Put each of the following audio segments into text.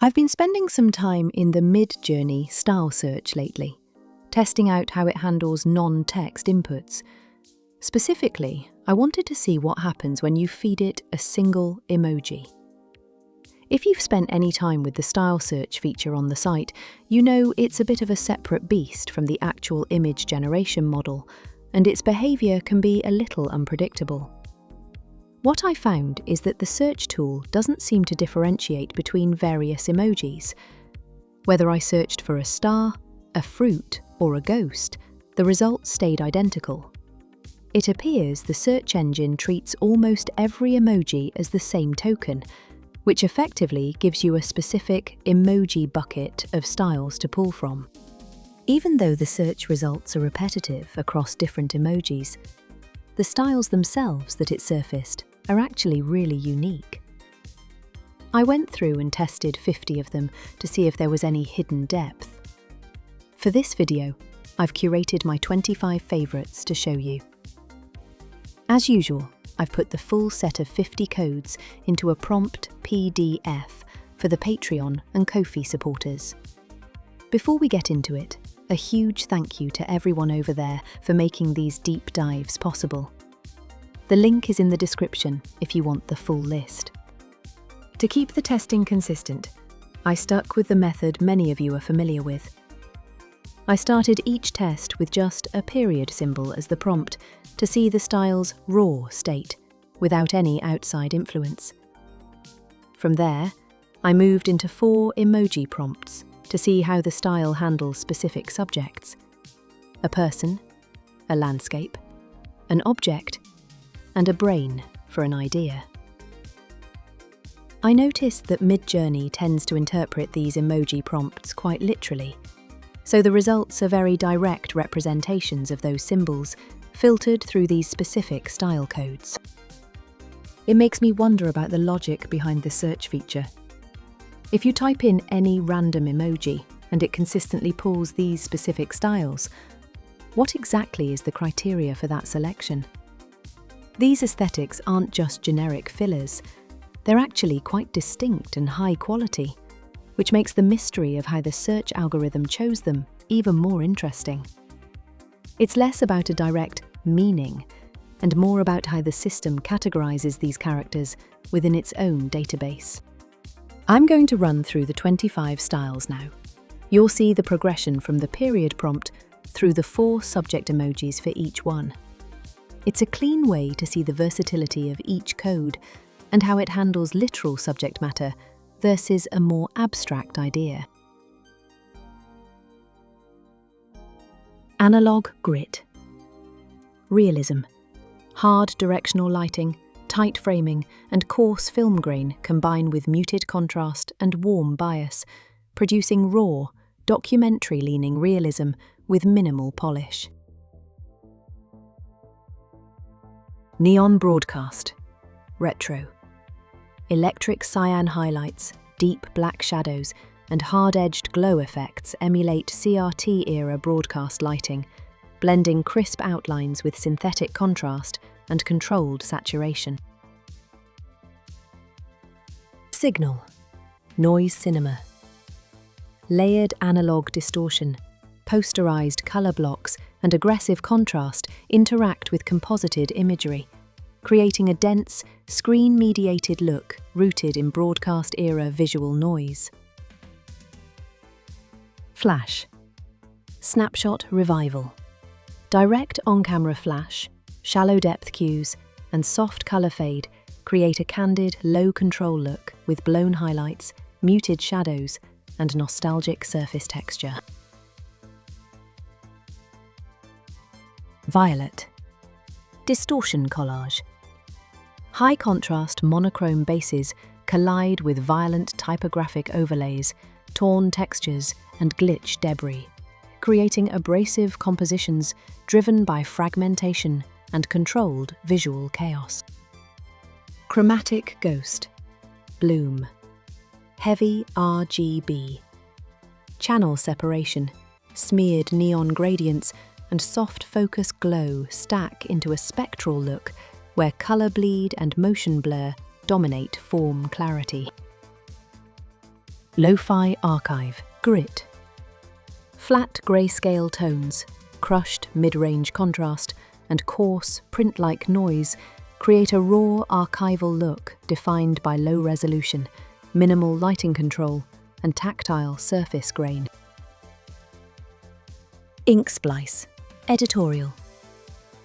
I've been spending some time in the Midjourney style search lately, testing out how it handles non-text inputs. Specifically, I wanted to see what happens when you feed it a single emoji. If you've spent any time with the style search feature on the site, you know it's a bit of a separate beast from the actual image generation model, and its behavior can be a little unpredictable. What I found is that the search tool doesn't seem to differentiate between various emojis. Whether I searched for a star, a fruit, or a ghost, the results stayed identical. It appears the search engine treats almost every emoji as the same token, which effectively gives you a specific emoji bucket of styles to pull from. Even though the search results are repetitive across different emojis, the styles themselves that it surfaced are actually really unique. I went through and tested 50 of them to see if there was any hidden depth. For this video, I've curated my 25 favourites to show you. As usual, I've put the full set of 50 codes into a prompt PDF for the Patreon and Ko-fi supporters. Before we get into it, a huge thank you to everyone over there for making these deep dives possible. The link is in the description if you want the full list. To keep the testing consistent, I stuck with the method many of you are familiar with. I started each test with just a period symbol as the prompt to see the style's raw state, without any outside influence. From there, I moved into 4 emoji prompts to see how the style handles specific subjects: a person, a landscape, an object, and a brain for an idea. I noticed that Midjourney tends to interpret these emoji prompts quite literally, so the results are very direct representations of those symbols, filtered through these specific style codes. It makes me wonder about the logic behind the search feature. If you type in any random emoji and it consistently pulls these specific styles, what exactly is the criteria for that selection? These aesthetics aren't just generic fillers, they're actually quite distinct and high quality, which makes the mystery of how the search algorithm chose them even more interesting. It's less about a direct meaning and more about how the system categorizes these characters within its own database. I'm going to run through the 25 styles now. You'll see the progression from the period prompt through the 4 subject emojis for each one. It's a clean way to see the versatility of each code and how it handles literal subject matter versus a more abstract idea. Analog grit. Realism. Hard directional lighting, tight framing, and coarse film grain combine with muted contrast and warm bias, producing raw, documentary-leaning realism with minimal polish. Neon broadcast. Retro. Electric cyan highlights, deep black shadows, and hard-edged glow effects emulate CRT-era broadcast lighting, blending crisp outlines with synthetic contrast and controlled saturation. Signal. Noise cinema. Layered analog distortion, posterized color blocks, and aggressive contrast interact with composited imagery, creating a dense, screen-mediated look rooted in broadcast-era visual noise. Flash. Snapshot revival. Direct on-camera flash, shallow depth cues, and soft color fade create a candid, low-control look with blown highlights, muted shadows, and nostalgic surface texture. Violet. Distortion collage. High-contrast monochrome bases collide with violent typographic overlays, torn textures, and glitch debris, creating abrasive compositions driven by fragmentation and controlled visual chaos. Chromatic ghost. Bloom. Heavy RGB. Channel separation, smeared neon gradients, and soft focus glow stack into a spectral look where color bleed and motion blur dominate form clarity. Lo-fi archive, grit. Flat grayscale tones, crushed mid-range contrast, and coarse, print-like noise create a raw archival look defined by low resolution, minimal lighting control, and tactile surface grain. Ink splice, editorial.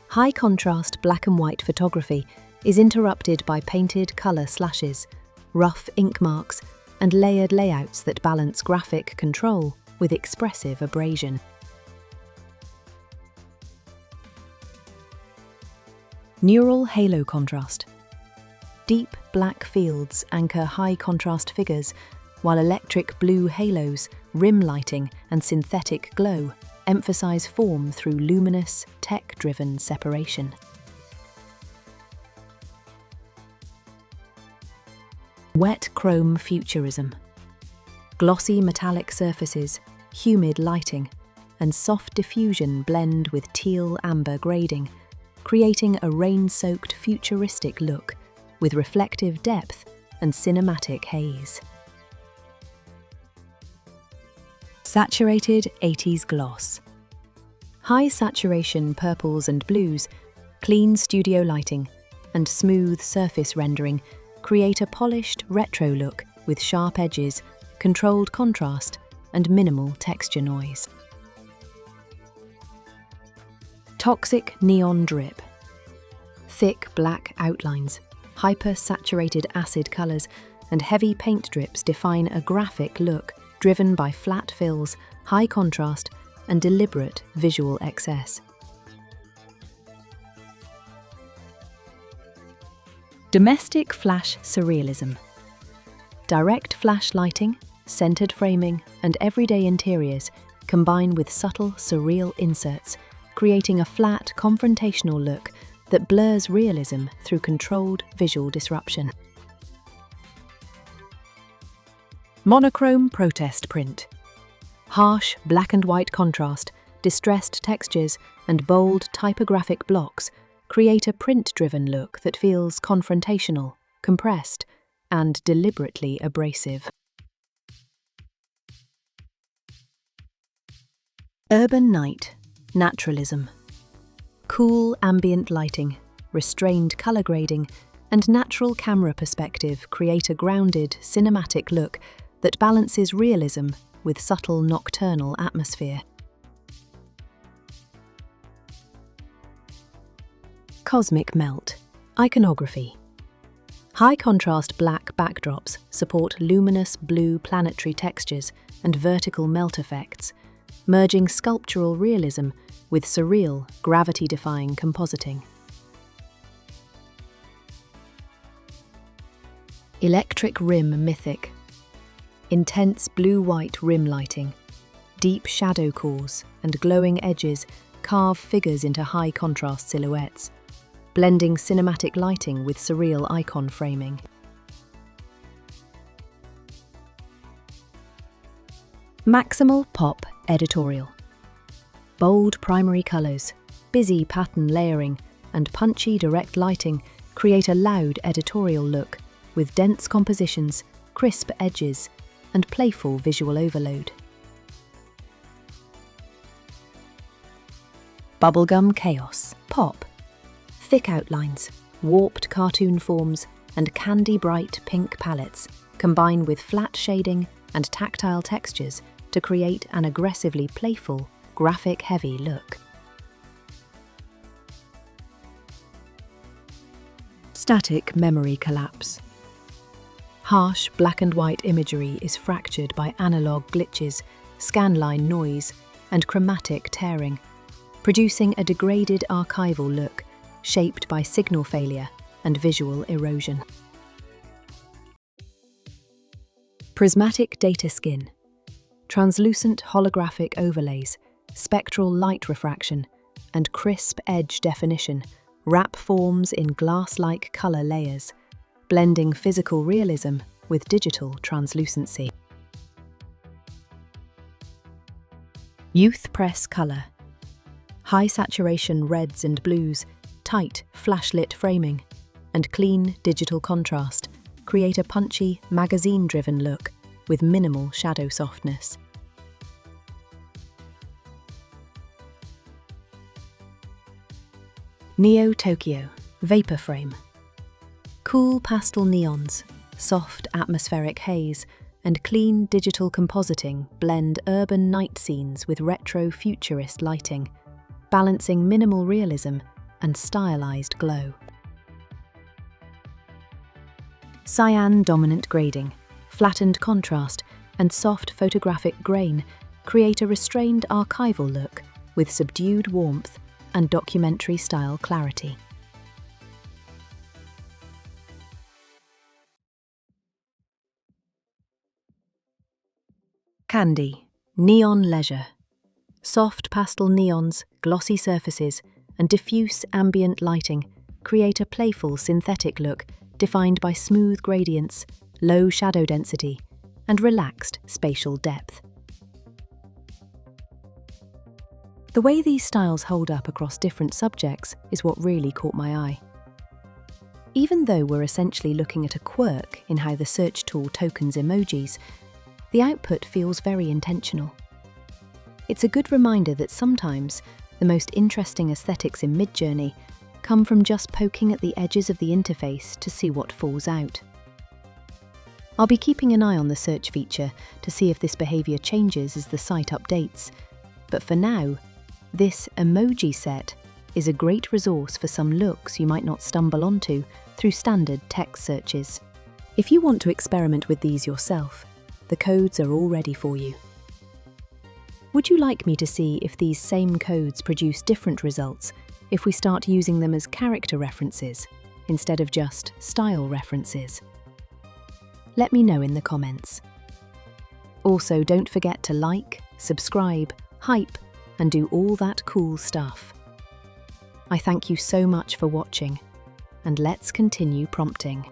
High contrast black and white photography is interrupted by painted colour slashes, rough ink marks, and layered layouts that balance graphic control with expressive abrasion. Neural halo contrast. Deep black fields anchor high contrast figures, while electric blue halos, rim lighting, and synthetic glow emphasize form through luminous, tech-driven separation. Wet chrome futurism. Glossy metallic surfaces, humid lighting, and soft diffusion blend with teal amber grading, creating a rain-soaked futuristic look with reflective depth and cinematic haze. Saturated 80s gloss. High saturation purples and blues, clean studio lighting, and smooth surface rendering create a polished retro look with sharp edges, controlled contrast, and minimal texture noise. Toxic neon drip. Thick black outlines, hyper-saturated acid colours, and heavy paint drips define a graphic look driven by flat fills, high contrast, and deliberate visual excess. Domestic flash surrealism. Direct flash lighting, centered framing, and everyday interiors combine with subtle, surreal inserts, creating a flat, confrontational look that blurs realism through controlled visual disruption. Monochrome protest print. Harsh black and white contrast, distressed textures, and bold typographic blocks create a print-driven look that feels confrontational, compressed, and deliberately abrasive. Urban night, naturalism. Cool ambient lighting, restrained colour grading, and natural camera perspective create a grounded, cinematic look that balances realism with subtle nocturnal atmosphere. Cosmic melt, iconography. High contrast black backdrops support luminous blue planetary textures and vertical melt effects, merging sculptural realism with surreal, gravity-defying compositing. Electric rim mythic. Intense blue-white rim lighting, deep shadow cores, and glowing edges carve figures into high-contrast silhouettes, blending cinematic lighting with surreal icon framing. Maximal pop editorial. Bold primary colours, busy pattern layering, and punchy direct lighting create a loud editorial look with dense compositions, crisp edges, and playful visual overload. Bubblegum chaos, pop. Thick outlines, warped cartoon forms, and candy-bright pink palettes combine with flat shading and tactile textures to create an aggressively playful, graphic-heavy look. Static memory collapse. Harsh black and white imagery is fractured by analog glitches, scanline noise, and chromatic tearing, producing a degraded archival look shaped by signal failure and visual erosion. Prismatic data skin. Translucent holographic overlays, spectral light refraction, and crisp edge definition wrap forms in glass-like colour layers, blending physical realism with digital translucency. Youth press colour. High saturation reds and blues, tight flashlit framing, and clean digital contrast create a punchy, magazine-driven look with minimal shadow softness. Neo Tokyo Vapor Frame. Cool pastel neons, soft atmospheric haze, and clean digital compositing blend urban night scenes with retro futurist lighting, balancing minimal realism and stylized glow. Cyan dominant grading, flattened contrast, and soft photographic grain create a restrained archival look with subdued warmth and documentary-style clarity. Candy Neon Leisure. Soft pastel neons, glossy surfaces, and diffuse ambient lighting create a playful synthetic look defined by smooth gradients, low shadow density, and relaxed spatial depth. The way these styles hold up across different subjects is what really caught my eye. Even though we're essentially looking at a quirk in how the search tool tokens emojis, the output feels very intentional. It's a good reminder that sometimes the most interesting aesthetics in Midjourney come from just poking at the edges of the interface to see what falls out. I'll be keeping an eye on the search feature to see if this behavior changes as the site updates, but for now, this emoji set is a great resource for some looks you might not stumble onto through standard text searches. If you want to experiment with these yourself, the codes are all ready for you. Would you like me to see if these same codes produce different results if we start using them as character references instead of just style references? Let me know in the comments. Also, don't forget to like, subscribe, hype, and do all that cool stuff. I thank you so much for watching, and let's continue prompting.